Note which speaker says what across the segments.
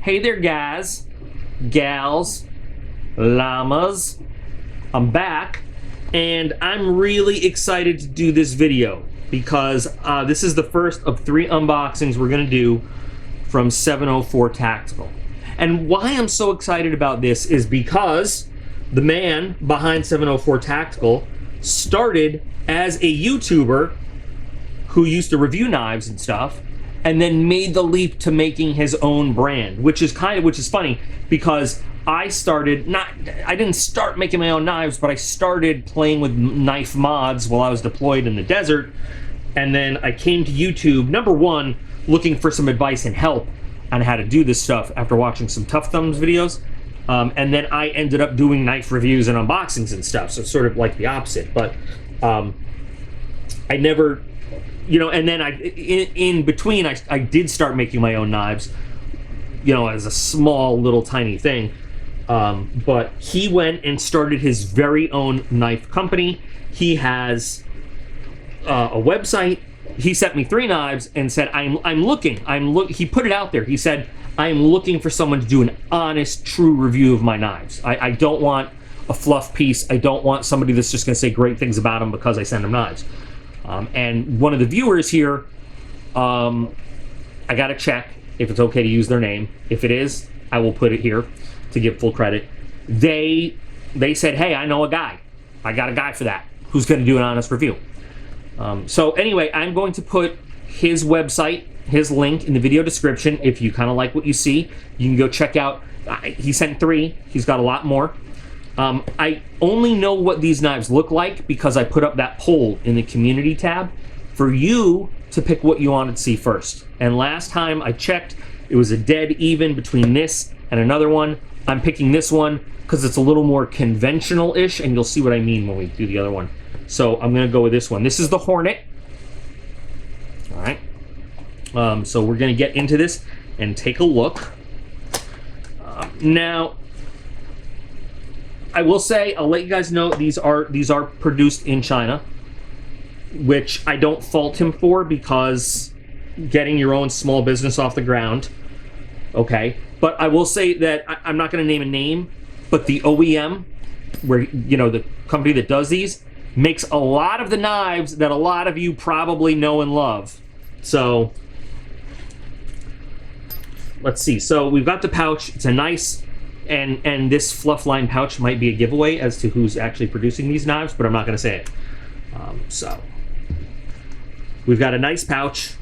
Speaker 1: Hey there, guys, gals, llamas. I'm back, and I'm really excited to do this video because this is the first of 3 unboxings we're gonna do from 704 Tactical. And why I'm so excited about this is because the man behind 704 Tactical started as a YouTuber who used to review knives and stuff, and then made the leap to making his own brand, which is funny because I didn't start making my own knives, but I started playing with knife mods while I was deployed in the desert, and then I came to YouTube, number one, looking for some advice and help on how to do this stuff after watching some Tough Thumbs videos, and then I ended up doing knife reviews and unboxings and stuff, so it's sort of like the opposite, but I never, and then in between, I did start making my own knives, as a small little tiny thing. But he went and started his very own knife company. He has a website. He sent me 3 knives and said, I'm looking. He put it out there. He said, I'm looking for someone to do an honest, true review of my knives. I don't want a fluff piece. I don't want somebody that's just going to say great things about them because I send them knives. And one of the viewers here, I got to check if it's okay to use their name. If it is, I will put it here to give full credit. They said, hey, I know a guy. I got a guy for that who's going to do an honest review. So anyway, I'm going to put his website, his link in the video description. If you kind of like what you see, you can go check out. He sent 3. He's got a lot more. I only know what these knives look like because I put up that poll in the community tab for you to pick what you wanted to see first. And last time I checked, it was a dead even between this and another one. I'm picking this one because it's a little more conventional-ish, and you'll see what I mean when we do the other one. So I'm going to go with this one. This is the Hornet. All right. So we're going to get into this and take a look. Now, I will say, I'll let you guys know these are produced in China, which I don't fault him for because getting your own small business off the ground, okay. But I will say that I'm not going to name a name, but the OEM, where the company that does these, makes a lot of the knives that a lot of you probably know and love. So let's see. So we've got the pouch. It's a nice, and this fluff line pouch might be a giveaway as to who's actually producing these knives, but I'm not going to say it. So we've got a nice pouch.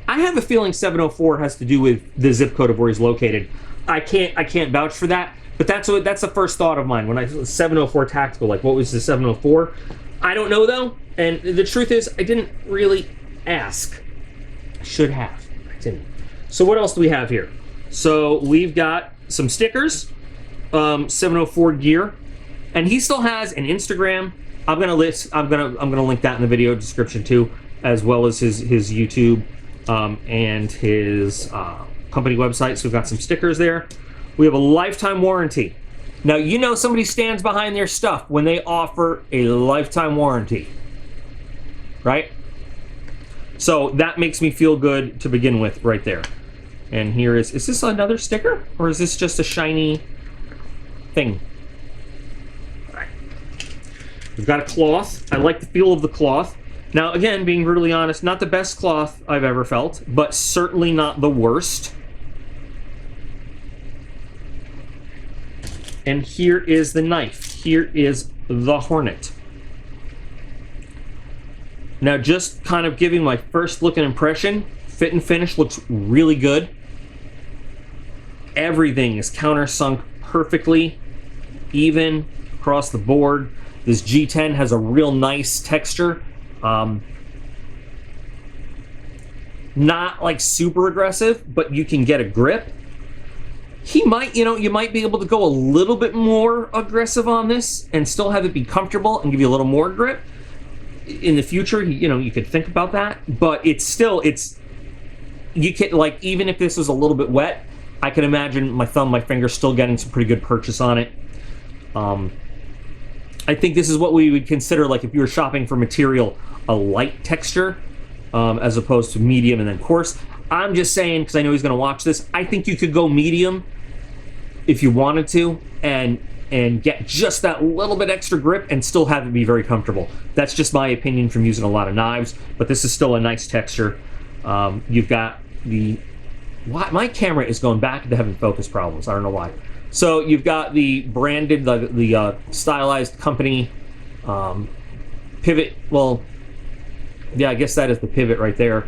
Speaker 1: I have a feeling 704 has to do with the zip code of where he's located. I can't vouch for that, but that's the first thought of mine when I saw 704 Tactical. Like, what was the 704? I don't know though, and the truth is, I didn't really ask. I should have. I didn't. So what else do we have here? So we've got some stickers, 704 gear, and he still has an Instagram. I'm gonna link that in the video description too, as well as his YouTube. And his company website. So we've got some stickers there. We have a lifetime warranty. Now, somebody stands behind their stuff when they offer a lifetime warranty, right? So that makes me feel good to begin with right there. And here is this another sticker? Or is this just a shiny thing? All right. We've got a cloth. I like the feel of the cloth. Now, again, being brutally honest, not the best cloth I've ever felt, but certainly not the worst. And here is the knife. Here is the Hornet. Now, just kind of giving my first look and impression, fit and finish looks really good. Everything is countersunk perfectly, even across the board. This G10 has a real nice texture. Not like super aggressive, but you can get a grip. He might, you might be able to go a little bit more aggressive on this and still have it be comfortable and give you a little more grip. In the future, you could think about that, but you can, like, even if this was a little bit wet, I can imagine my thumb, my finger still getting some pretty good purchase on it. I think this is what we would consider, like, if you were shopping for material, a light texture, as opposed to medium and then coarse. I'm just saying, because I know he's going to watch this, I think you could go medium if you wanted to, and get just that little bit extra grip and still have it be very comfortable. That's just my opinion from using a lot of knives, but this is still a nice texture. You've got the... My camera is going back into having focus problems. I don't know why. So you've got the branded, the stylized company pivot. Well, yeah, I guess that is the pivot right there,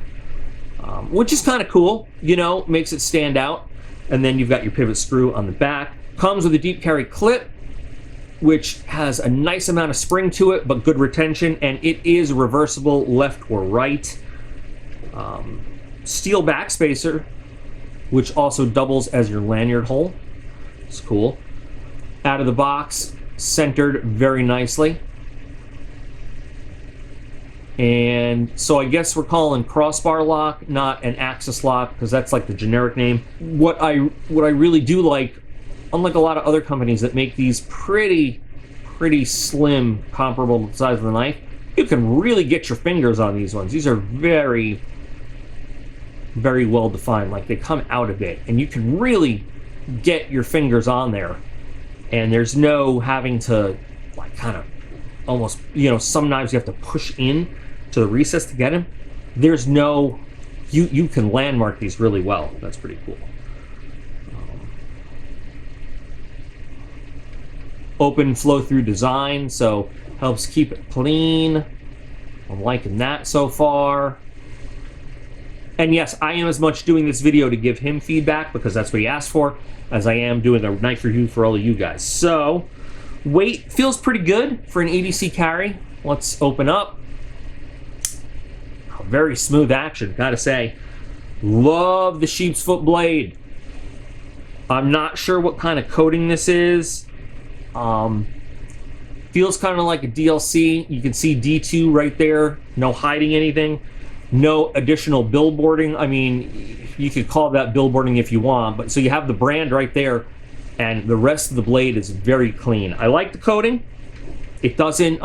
Speaker 1: which is kind of cool. You know, makes it stand out. And then you've got your pivot screw on the back. Comes with a deep carry clip, which has a nice amount of spring to it, but good retention, and it is reversible left or right. Steel backspacer, which also doubles as your lanyard hole. It's cool. Out of the box, centered very nicely. And so I guess we're calling crossbar lock, not an axis lock, because that's like the generic name. What I really do like, unlike a lot of other companies that make these pretty slim, comparable to the size of the knife, you can really get your fingers on these ones. These are very well defined. Like, they come out a bit, and you can really get your fingers on there. And there's no having to, like, kind of almost, you know, some knives you have to push in to the recess to get them. There's no, you can landmark these really well. That's pretty cool. Open flow through design, so helps keep it clean. I'm liking that so far. And yes, I am as much doing this video to give him feedback, because that's what he asked for, as I am doing a knife review for all of you guys. So, weight feels pretty good for an EDC carry. Let's open up. Very smooth action, gotta say. Love the sheep's foot blade. I'm not sure what kind of coating this is. Feels kind of like a DLC. You can see D2 right there. No hiding anything. No additional billboarding. I mean, you could call that billboarding if you want, but so you have the brand right there, and the rest of the blade is very clean. I like the coating. It doesn't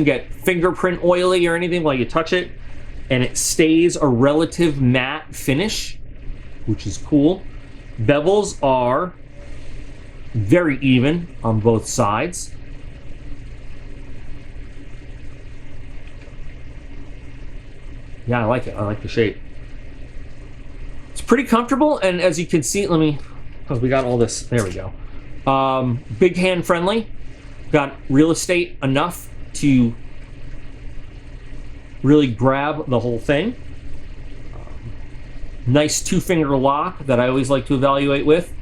Speaker 1: get fingerprint oily or anything while you touch it, and it stays a relative matte finish, which is cool. Bevels are very even on both sides. Yeah, I like it. I like the shape. It's pretty comfortable, and as you can see, let me, because we got all this, there we go. Big hand friendly. Got real estate enough to really grab the whole thing. Nice 2-finger lock that I always like to evaluate with.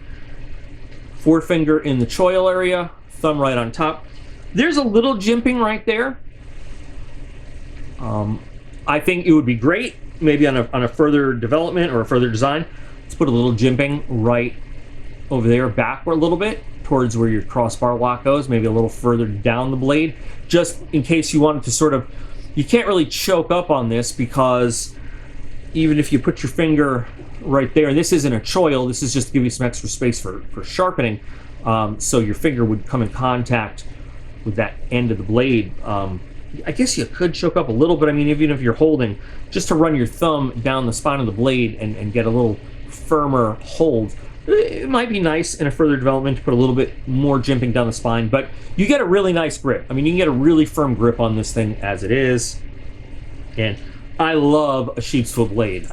Speaker 1: 4-finger in the choil area, thumb right on top. There's a little jimping right there. I think it would be great, maybe on a further development or a further design. Let's put a little jimping right over there, backward a little bit, towards where your crossbar lock goes, maybe a little further down the blade, just in case you wanted to sort of, you can't really choke up on this, because even if you put your finger right there, and this isn't a choil, this is just to give you some extra space for sharpening, so your finger would come in contact with that end of the blade. I guess you could choke up a little bit. I mean, even if you're holding, just to run your thumb down the spine of the blade and get a little firmer hold. It might be nice in a further development to put a little bit more jimping down the spine, but you get a really nice grip. I mean, you can get a really firm grip on this thing as it is. And I love a sheep's foot blade.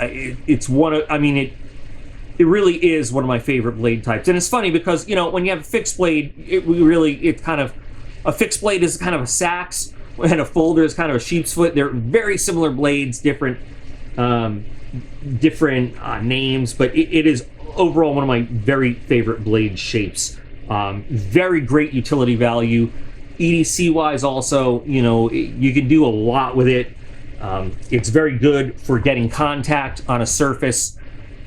Speaker 1: It's one of, I mean, it really is one of my favorite blade types. And it's funny because, you know, when you have a fixed blade, it's kind of, a fixed blade is kind of a sax, and a folder is kind of a sheep's foot. They're very similar blades, different names, but it is overall one of my very favorite blade shapes. Very great utility value. EDC wise also, you know, you can do a lot with it. It's very good for getting contact on a surface,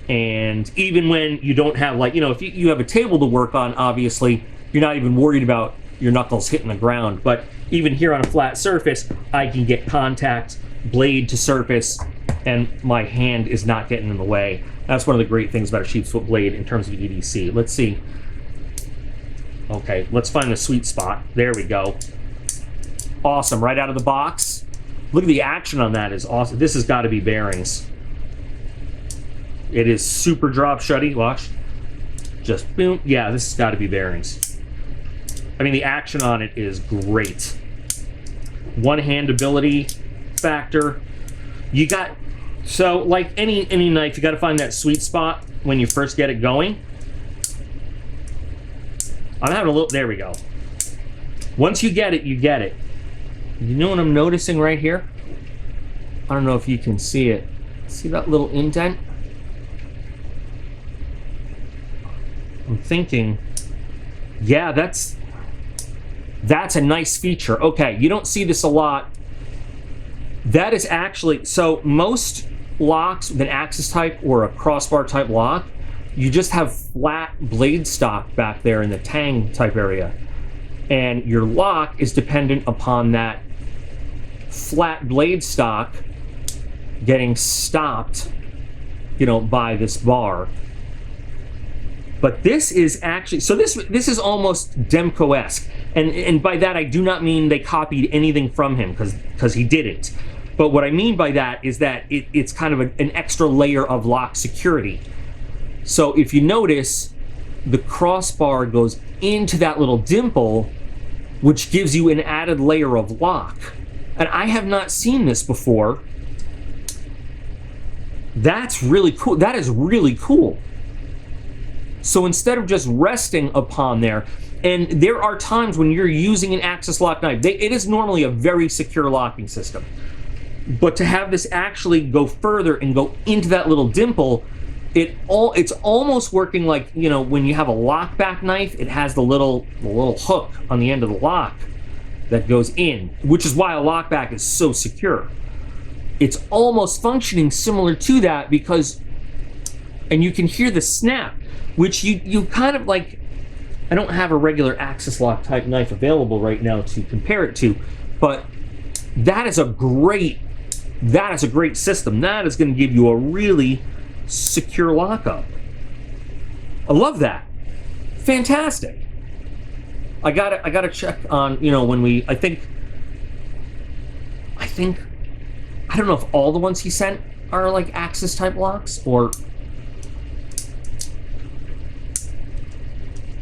Speaker 1: and even when you don't have, like, you know, if you have a table to work on, obviously you're not even worried about your knuckles hitting the ground, but even here on a flat surface, I can get contact, blade to surface, and my hand is not getting in the way. That's one of the great things about a sheep's foot blade in terms of EDC. Let's see. Okay, let's find the sweet spot. There we go. Awesome, right out of the box. Look at the action on that, is awesome. This has got to be bearings. It is super drop shutty. Watch. Just boom. Yeah, this has got to be bearings. I mean, the action on it is great. One-handability factor. You got, so like any knife, you got to find that sweet spot when you first get it going. I'm having a little, there we go. Once you get it, you get it. You know what I'm noticing right here? I don't know if you can see it. See that little indent? I'm thinking, yeah, that's a nice feature. Okay, you don't see this a lot. That is actually, so most locks with an axis type or a crossbar type lock, you just have flat blade stock back there in the tang type area. And your lock is dependent upon that flat blade stock getting stopped, you know, by this bar. But this is actually, so this is almost Demko-esque. And by that I do not mean they copied anything from him, because he didn't. But what I mean by that is that it's kind of an extra layer of lock security. So if you notice, the crossbar goes into that little dimple, which gives you an added layer of lock. And I have not seen this before. That's really cool. That is really cool. So instead of just resting upon there, and there are times when you're using an axis lock knife, it is normally a very secure locking system. But to have this actually go further and go into that little dimple, it's almost working like, you know, when you have a lockback knife, it has the little hook on the end of the lock that goes in, which is why a lockback is so secure. It's almost functioning similar to that because, and you can hear the snap, which you kind of like, I don't have a regular axis lock type knife available right now to compare it to, but that is a great system. That is going to give you a really secure lockup. I love that. Fantastic. I gotta check on, you know, when we, I think I don't know if all the ones he sent are like axis type locks or,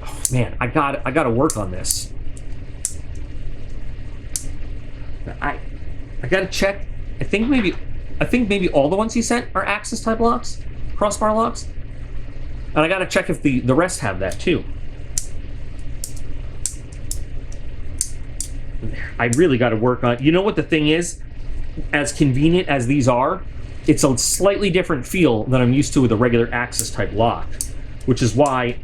Speaker 1: oh man, I gotta work on this. I gotta check. I think maybe all the ones he sent are axis type locks, crossbar locks. And I gotta check if the rest have that too. I really gotta work on, you know what the thing is? As convenient as these are, it's a slightly different feel than I'm used to with a regular axis type lock, which is why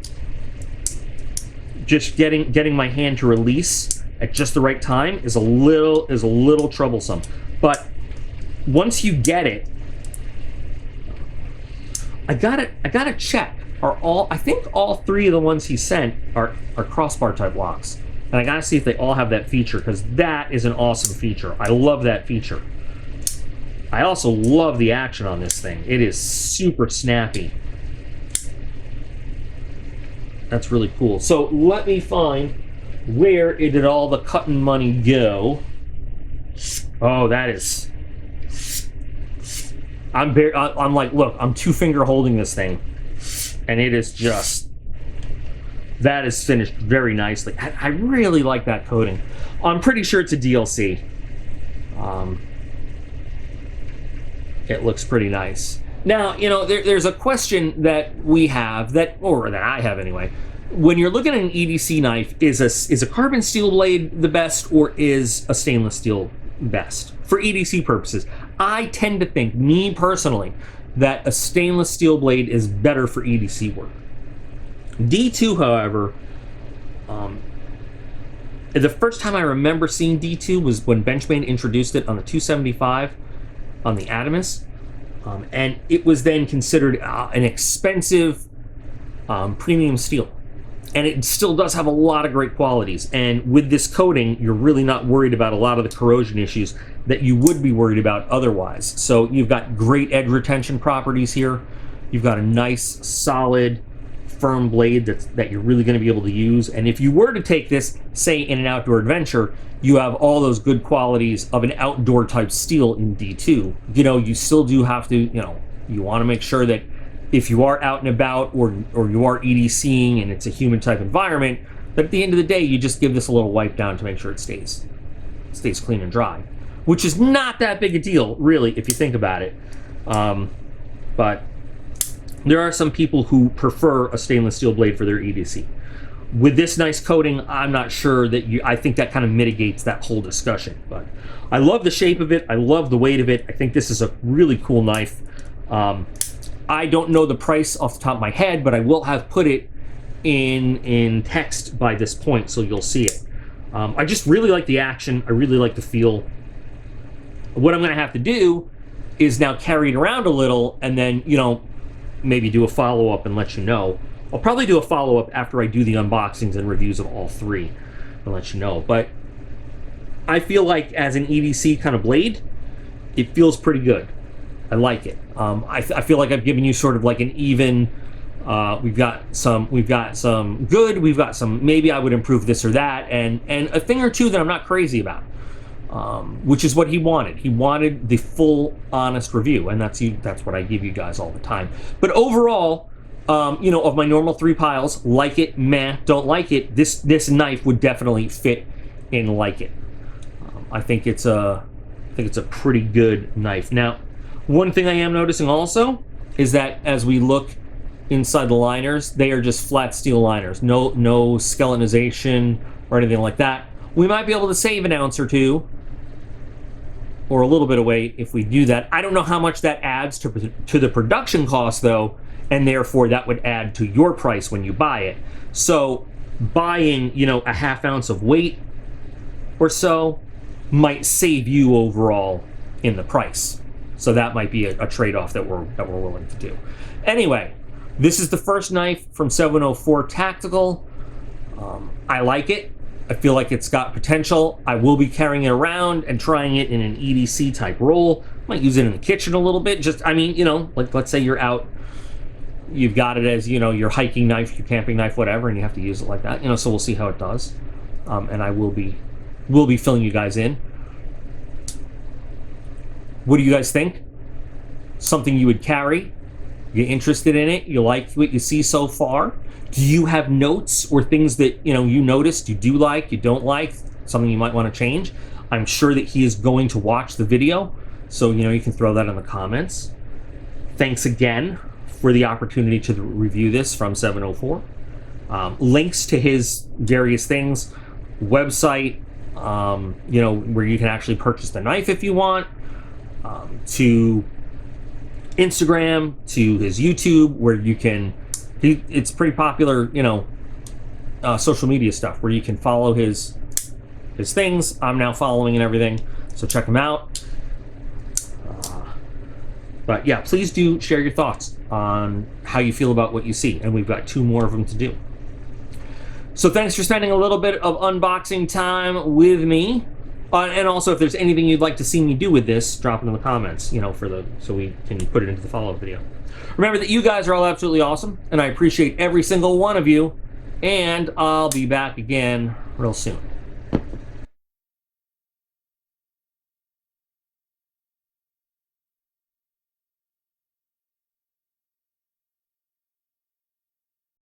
Speaker 1: just getting my hand to release at just the right time is a little troublesome. But once you get it, I gotta check. I think all three of the ones he sent are crossbar type locks. And I gotta see if they all have that feature, because that is an awesome feature. I love that feature. I also love the action on this thing. It is super snappy. That's really cool. So let me find where did all the cutting money go. Oh, that is... I'm like, look, I'm two-finger holding this thing, and it is just... That is finished very nicely. I really like that coating. I'm pretty sure it's a DLC. It looks pretty nice. Now, you know, there's a question that we have, or that I have anyway. When you're looking at an EDC knife, is a carbon steel blade the best, or is a stainless steel best? For EDC purposes, I tend to think, me personally, that a stainless steel blade is better for EDC work. D2, however, the first time I remember seeing D2 was when Benchmade introduced it on the 275 on the Adamus, and it was then considered an expensive premium steel. And it still does have a lot of great qualities. And with this coating, you're really not worried about a lot of the corrosion issues that you would be worried about otherwise. So you've got great edge retention properties here. You've got a nice, solid, firm blade that you're really going to be able to use. And if you were to take this, say, in an outdoor adventure, you have all those good qualities of an outdoor type steel in D2. You know, you still do have to, you know, you want to make sure that if you are out and about or you are EDCing and it's a human type environment, that at the end of the day, you just give this a little wipe down to make sure it stays clean and dry, which is not that big a deal, really, if you think about it. But there are some people who prefer a stainless steel blade for their EDC. With this nice coating, I'm not sure that I think that kind of mitigates that whole discussion. But I love the shape of it. I love the weight of it. I think this is a really cool knife. I don't know the price off the top of my head, but I will have put it in text by this point, so you'll see it. I just really like the action. I really like the feel. What I'm going to have to do is now carry it around a little and then, you know, maybe do a follow-up and let you know. I'll probably do a follow-up after I do the unboxings and reviews of all three and let you know. But I feel like as an EDC kind of blade, it feels pretty good. I like it. I feel like I've given you sort of like an even, we've got some good, we've got some maybe I would improve this or that, and a thing or two that I'm not crazy about, which is what he wanted. He wanted the full, honest review, and that's what I give you guys all the time. But overall, you know, of my normal 3 piles, like it, meh, don't like it, this knife would definitely fit in like it. I think it's a pretty good knife. Now, one thing I am noticing also is that as we look inside the liners, they are just flat steel liners, no skeletonization or anything like that. We might be able to save an ounce or two, or a little bit of weight if we do that. I don't know how much that adds to the production cost though, and therefore that would add to your price when you buy it. So buying, you know, a ½ ounce of weight or so might save you overall in the price. So that might be a trade-off that we're willing to do. Anyway, this is the first knife from 704 Tactical. I like it. I feel like it's got potential. I will be carrying it around and trying it in an EDC type role. Might use it in the kitchen a little bit. Just, I mean, you know, like let's say you're out, you've got it as, you know, your hiking knife, your camping knife, whatever, and you have to use it like that. You know, so we'll see how it does. And I will be filling you guys in. What do you guys think? Something you would carry? You interested in it? You like what you see so far? Do you have notes or things that, you know, you noticed you do like, you don't like, something you might want to change? I'm sure that he is going to watch the video, so, you know, you can throw that in the comments. Thanks again for the opportunity to review this from 704. Links to his various things, website, you know, where you can actually purchase the knife if you want, to Instagram, to his YouTube, where you can, it's pretty popular, you know, social media stuff where you can follow his things. I'm now following and everything, so check him out. But yeah, please do share your thoughts on how you feel about what you see, and we've got 2 more of them to do. So thanks for spending a little bit of unboxing time with me. And also, if there's anything you'd like to see me do with this, drop it in the comments, you know, so we can put it into the follow-up video. Remember that you guys are all absolutely awesome, and I appreciate every single one of you, and I'll be back again real soon.